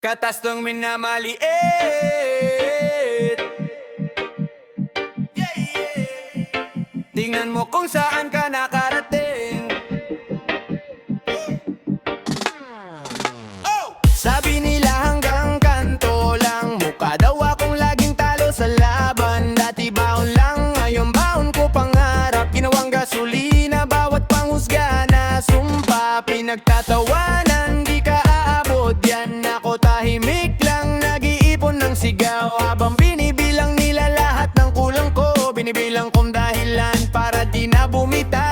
Katas ng minamaliit. Tingnan mo kung saan ka nakarating. Sabi nila hanggang kanto lang, mukha daw akong laging talo sa laban. Dati baon lang, ngayon baon ko pangarap. Ginawang gasolina, bawat panghusga na sumpa. Pinagtatawanan, di ka aabot yan. Ako tahimik lang, nag-iipon ng sigaw. Habang binibilang nila lahat ng kulang ko, binibilang kong dahilan para di na bumitaw.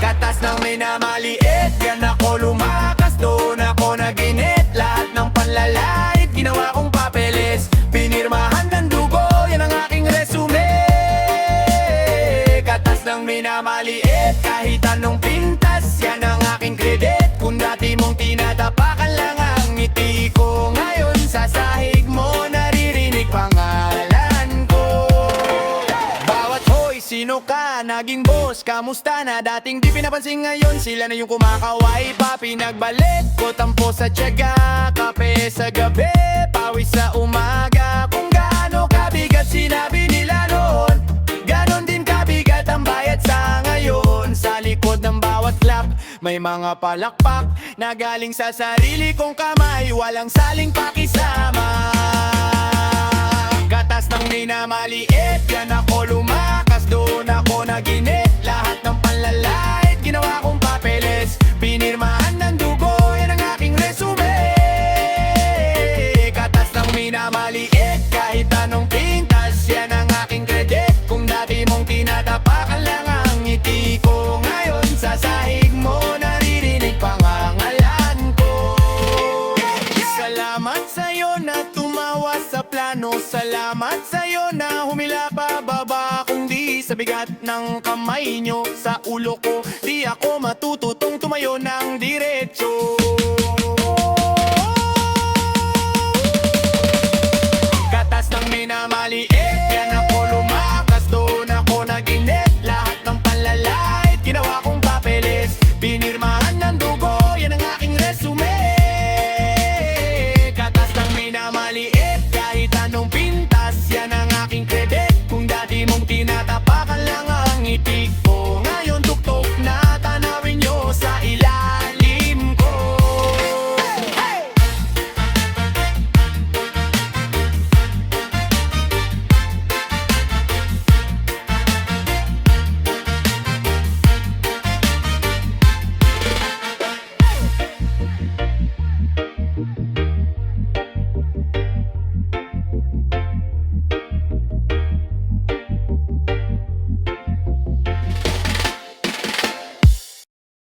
Katas ng minamaliit, yan ako lumakas. Doon ako naginit, lahat ng panlalait ginawa kong papeles. Pinirmahan ng dugo, yan ang aking resume. Katas ng minamaliit, kahit anong pintas, yan ang aking credit. Kung dati mong tinatapakan lang ang ngiti ko, ngayon sa sahig mo naririnig pangalan ko. Bawat hoy, sino ka? Naging boss, kamusta na? Dating di pinapansin, ngayon sila na yung kumakaway pa. Pinagbalik ko tampo sa tiyaga, kape sa gabi, pawis sa umaga. Kung gaano kabigat sinabi nila noon, ganon din kabigat ang bayad sa ngayon. Sa likod ng bawat clap, may mga palakpak na galing sa sarili kong kamay, walang saling pakisama. Katas ng minamaliit, yan ako lumakas. Doon ako naginit, lahat ng panlalait ginawa kong papeles. Pinirmahan ng dugo, yan ang aking resume. Katas ng minamaliit, kahit anong pintas, yan ang aking credit. Kung dati mong tinatapakan lang ang ngiti ko, ngayon sa sahig mo naririnig pangangalan ko. Salamat sa'yo na tumawa sa plano. Salamat sa'yo na humila pababa. Kung di sa bigat ng kamay nyo sa ulo ko, di ako matututong tumayo ng diretso. Katas ng minamaliit, yan ako lumakas. Doon ako naginit, lahat ng panlalait ginawa kong papeles. Pinirmahan ng dugo, yan ang aking resume. Katas ng minamaliit, kahit anong pintas, yan ang aking credit. Kung dati mong tinatapakan lang ang ngiti ko, ngayon tuktok na tanawin nyo sa ilalim ko. Hey!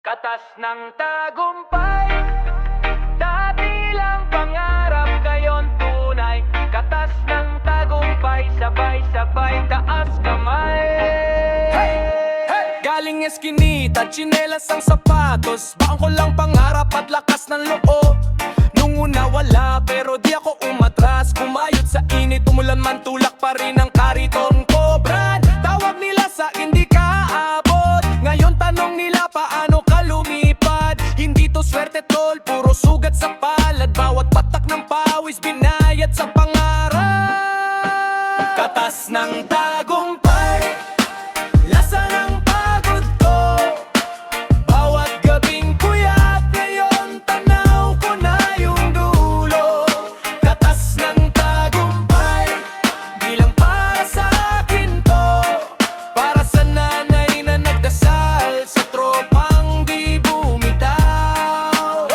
Katas ng tagumpay, dati lang pangarap, ngayon tunay. Katas ng tagumpay, sabay-sabay taas kamay. Hey! Hey! Galing eskinita, tsinelas ang sapatos. Baon ko lang pangarap at lakas ng loob. Nung una wala, pero di ako umatras. Kumayod sa init, umulan man, tulak pa rin ang kariton ko. Brad, tawag nila sa hindi ka abot. Ngayon tanong nila paano ka lumipad. Hindi to swerte tol, puro sugat sa palad. Bawat patak ng pawis binayad sa pangarap. Katas ng tagumpay, lasa ng pagod ko. Bawat gabing puyat, ngayon tanaw ko na yung dulo. Katas ng tagumpay, di lang para sa akin to, para sa nanay na nagdasal, sa tropang di bumitaw.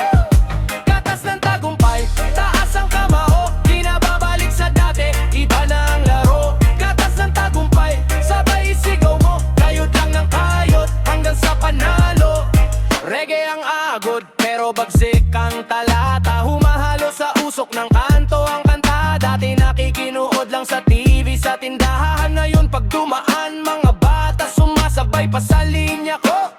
Katas ng tagumpay, taas ang kamao, di na babalik sa dati, iba na ang laro. Katas ng tagumpay, sabay isigaw mo, kayod lang ng kayod hanggang sa panalo. Reggae ang agod, pero bagsik ang talata. Humahalo sa usok ng kanto ang kanta. Dati nakikinuod lang sa TV, sa tindahan. Ngayon pag dumaan mga bata, sumasabay pa sa linya ko.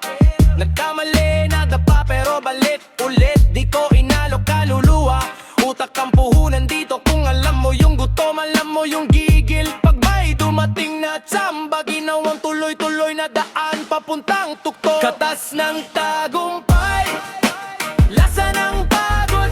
Nagkamali, nadapa pero balik ulit. Di ko inalok kaluluwa, utak ang puhunan dito. Kung alam mo yung gutom, alam mo yung gigil. Pag may dumating na tsamba, ginawang tuloy-tuloy na daan papuntang tuktok. Katas ng tagumpay, lasa ng pagod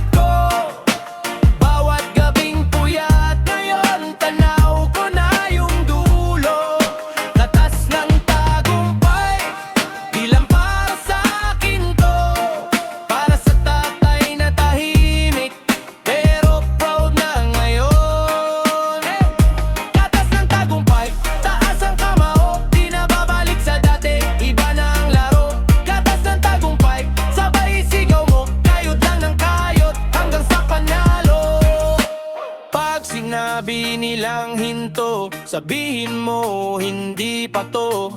sinabi nilang hinto, sabihin mo hindi pa to.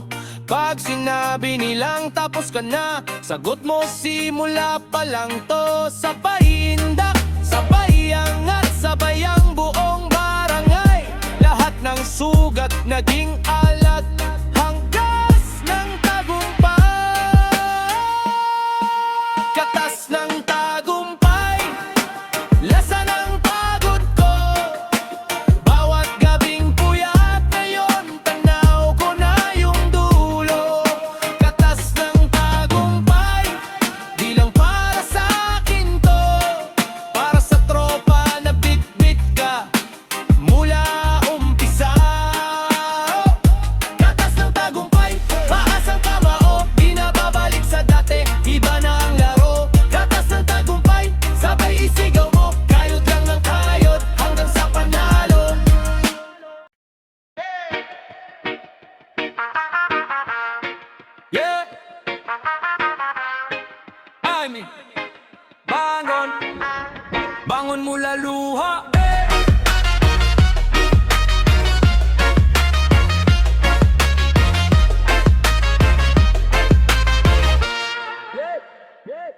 Pag sinabi nilang tapos ka na, sagot mo simula pa lang to. Sabay indak, sabay angat, sabay ang buong barangay. Lahat ng sugat naging alat, hanggas ng tagumpay. Katas ng tagumpay, lasa ng pagod ko. Bawat gabing puyat, ngayon tanaw ko na yung dulo. Katas ng tagumpay, di lang para sa akin to, para sa tropa na bit-bit ka mula umpisa. Katas ng tagumpay, paasang kamao, di na babalik sa dati, iba na ang laro. Katas ng tagumpay, sabay isigaw mo, kayod lang ng kayod hanggang sa panalo. Yeah, I mean, bangon, bangon mula luha.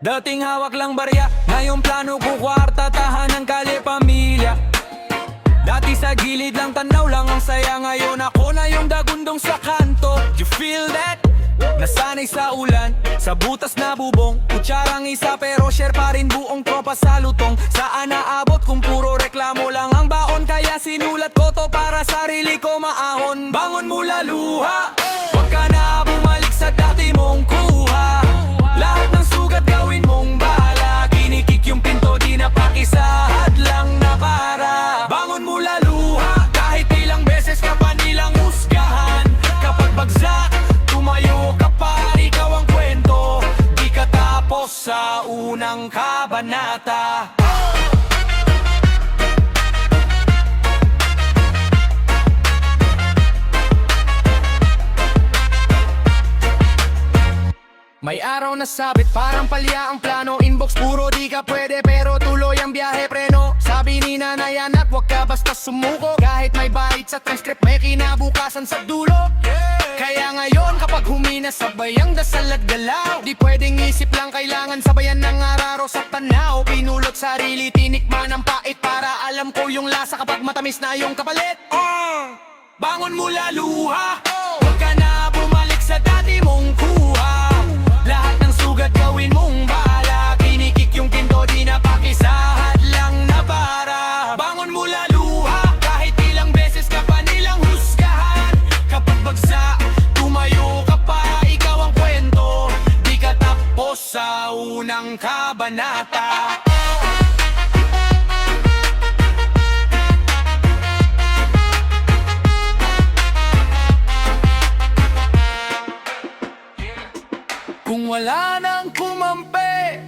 Dating hawak lang barya, ngayon plano ko kwarta, tahanan, kalye, pamilya. Dati sa gilid lang, tanaw lang ang saya, ngayon ako na yung dagundong sa kanto. You feel that? Nasanay sa ulan, sa butas na bubong, kutsarang isa pero share pa rin buong tropa sa lutong. Saan naabot kung puro reklamo lang ang baon, kaya sinulat ko to para sarili ko maahon. Bangon mula luha, wag ka na bumalik sa dati mong kuha. Lahat ng sugat gawin mong bala, kinikik yung pinto, di na pakisahad lang na para. Bangon mula luha, kahit ilang beses ka pa nilang husgahan. Kapag bagsak, tumayo ka pa, ikaw ang kwento, di ka tapos sa unang kabanata. May araw na sabit, parang palya ang plano. Inbox puro di ka pwede, pero tuloy ang biyahe preno. Sabi ni nanay anak, wag ka basta sumuko. Kahit may bait sa transcript, may kinabukasan sa dulo. Kaya ngayon kapag humina, sabay ang dasal at galaw. Di pwedeng isip lang, kailangan sabayan ng araro sa tanaw. Pinulot sarili, tinikman ang pait para alam ko yung lasa kapag matamis na yung kapalit. Bangon mula luha, wag ka na bumalik sa dati mong kuha. Lahat ng sugat gawin mong bala, kinikik yung kinto, di na pakisahad lang na para. Bangon mula luha, kahit ilang beses ka pa nilang husgahan. Kapag bagsak, tumayo ka pa, ikaw ang kwento, di ka tapos sa unang kabanata. Kung wala nang kumampi,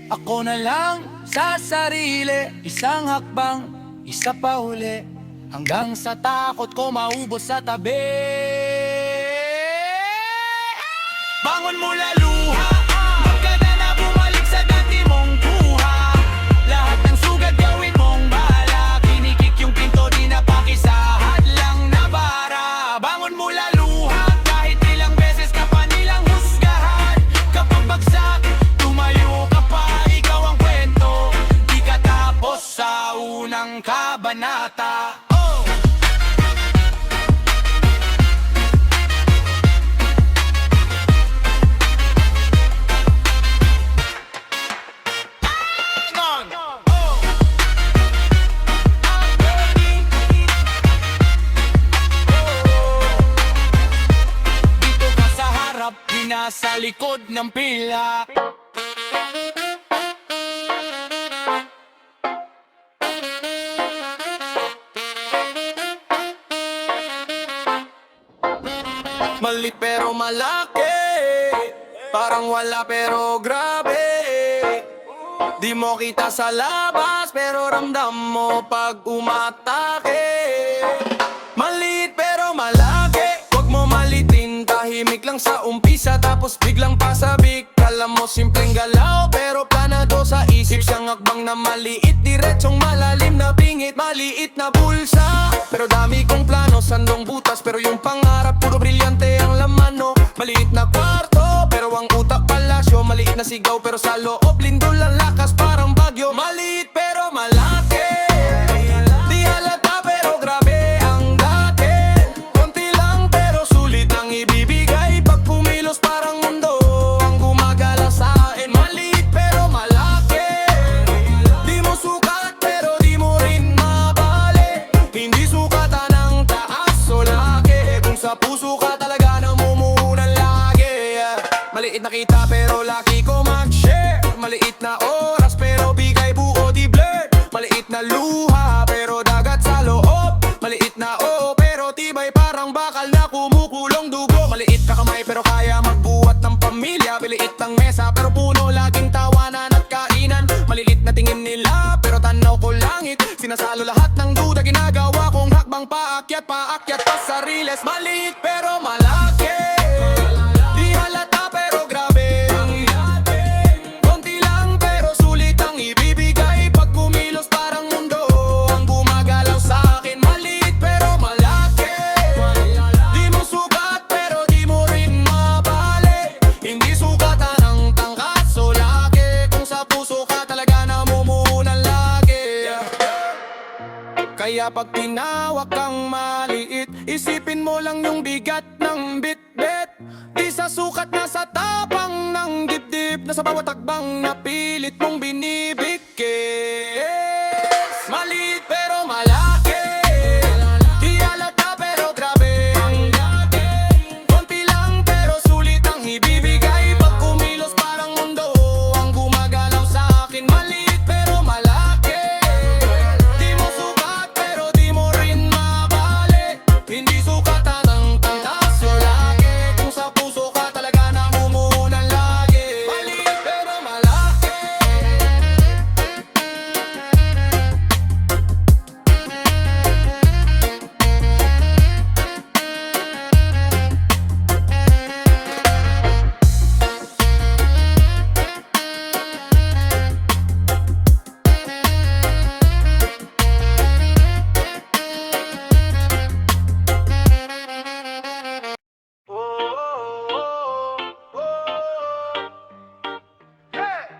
ako na lang sa sarili. Isang hakbang, isa pa uli, hanggang sa takot ko maubos sa tabi. Bangon mula luha, wag ka na bumalik sa dati mong kuha. Lahat ng sugat gawin mong bala, kinikik yung pinto, di na pakisahad lang na bara. Bangon mula luha, kahit ilang beses ka pa nilang husgahan. Kapag bagsak, tumayo ka pa, ikaw ang kwento, di ka tapos sa unang kabanata. Dito ka sa harap, di nasa likod ng pila. Malit pero malaki, parang wala pero grabe. Di mo kita sa labas pero ramdam mo pag umatake. Maliit pero malaki, wag mo malitin, tahimik lang sa umpisa tapos biglang pasabik. Alam mo simpleng galaw pero planado sa isip, siyang akbang na maliit, diretsong malalim na bingit, maliit na bulsa. pero dami kong plano. Sandong butas, pero yung pangarap puro brilyante ang laman, no? Maliit na kwarto, pero ang utak palasyo. Maliit na sigaw, pero sa loob lindol ang lakas parang bagyo. Maliit pero malaki, di halata pero grabe ang dati. Konti lang pero sulit ang ibibigay. Pag pumilos parang mundo ang gumagala sa akin. Maliit pero malaki, di mo sukat pero di mo rin mabali. Hindi sukatan ng taas o laki, kung sa puso ka talaga namumuhunan lagi. Maliit na kita pero laki ko mag-share. Maliit na oras pero bigay buo di blur. Maliit na luha pero dagat sa loob. Maliit na oo pero tibay parang bakal na kumukulong dugo. Maliit na kamay pero kaya magbuhat ng pamilya. Maliit ang mesa pero puno laging tawanan at kainan. Maliit na tingin nila pero tanaw ko langit. Sinasalo lahat ng duda, ginagawa kong hakbang paakyat pa sa riles. Maliit pero malaki, di halata pero grabe ang dati. Konti lang pero sulit ang ibibigay. Pag kumilos parang mundo ang gumagalaw sa akin. Maliit pero malaki, di mo sukat pero di mo rin mabali. Hindi sukatan ng tangkas o laki, kung sa puso ka talaga namumuhunan lagi. Kaya pag tinawag kang maliit, isipin mo lang yung bigat ng bitbit. Di sa sukat na sa tapang ng dibdib, na sa bawat takbang na pilit mong binibigkis. Maliit pero malaki, di halata pero grabe ang dati. Konti lang pero sulit ang ibibigay. Pag kumilos parang mundo ang gumagalaw sa akin. Maliit pero malaki, di mo sukat pero di mo rin mabali. Hindi sukatan ng tangkas o laki, kung sa puso ka talaga namumuhunan lagi. Maliit pero malaki,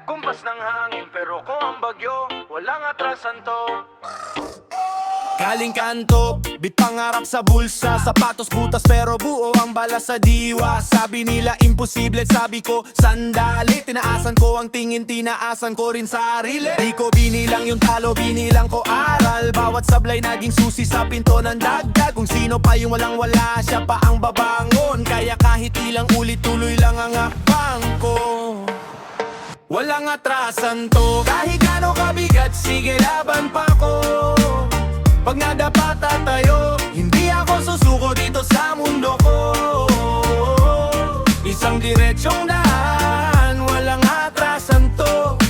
kumpas ng hangin pero kung ang bagyo, walang atrasan to. Galing kanto, bit pangarap sa bulsa. Sapatos butas pero buo ang bala sa diwa. Sabi nila imposible, sabi ko sandali. Tinaasan ko ang tingin, tinaasan ko rin sarili. Di ko binilang yung talo, binilang ko aral. Bawat sablay naging susi sa pinto ng dagdag. Kung sino pa yung walang wala, siya pa ang babangon. Kaya kahit ilang ulit, tuloy lang ang akbang ko. Walang atrasan to, kahit gaano kabigat, sige laban pa ko. Pag nadapata tayo, hindi ako susuko dito sa mundo ko. Isang diretsong daan, walang atrasan to.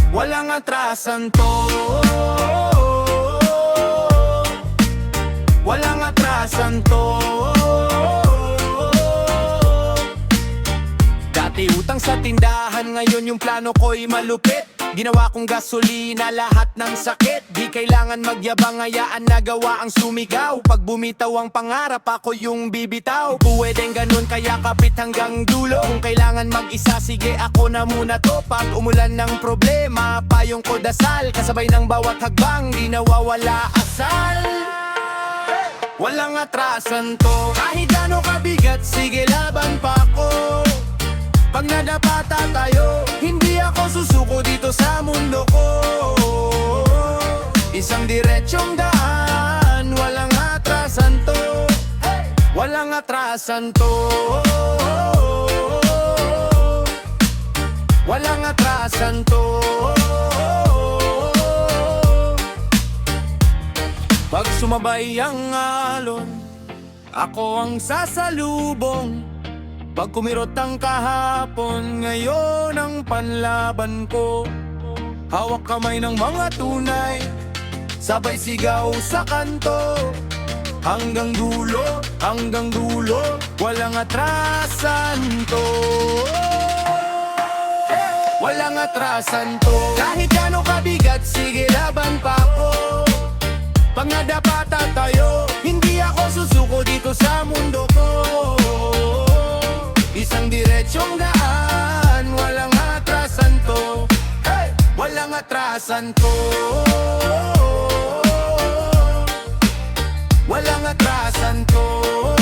Walang atrasan to. Walang atrasan to. Dati utang sa tindahan, ngayon yung plano ko'y malupit. Ginawa kong gasolina lahat ng sakit. Di kailangan magyabang, hayaan na gawa ang sumigaw. Pag bumitaw ang pangarap, ako yung bibitaw. Pwedeng ganun, kaya kapit hanggang dulo. Kung kailangan mag-isa, sige ako na muna to. Pag umulan ng problema, payong ko dasal. Kasabay ng bawat hagbang, di nawawala asal. Walang atrasan to, kahit ano kabigat, sige laban pa ako. Pag nadapata tayo, hindi ako susuko dito sa mundo ko. Isang diretsong daan, walang atrasan to. Walang atrasan to. Walang atrasan to. Pag sumabay ang alon, ako ang sasalubong. Pag kumirot ang kahapon, ngayon ang panlaban ko. Hawak kamay ng mga tunay, sabay sigaw sa kanto. Hanggang dulo, walang atrasan to. Walang atrasan to, kahit gaano kabigat, sige laban pa ako. Pag nadapata tayo, diretsong daan, walang atrasan to, hey! Walang atrasan to, walang atrasan to.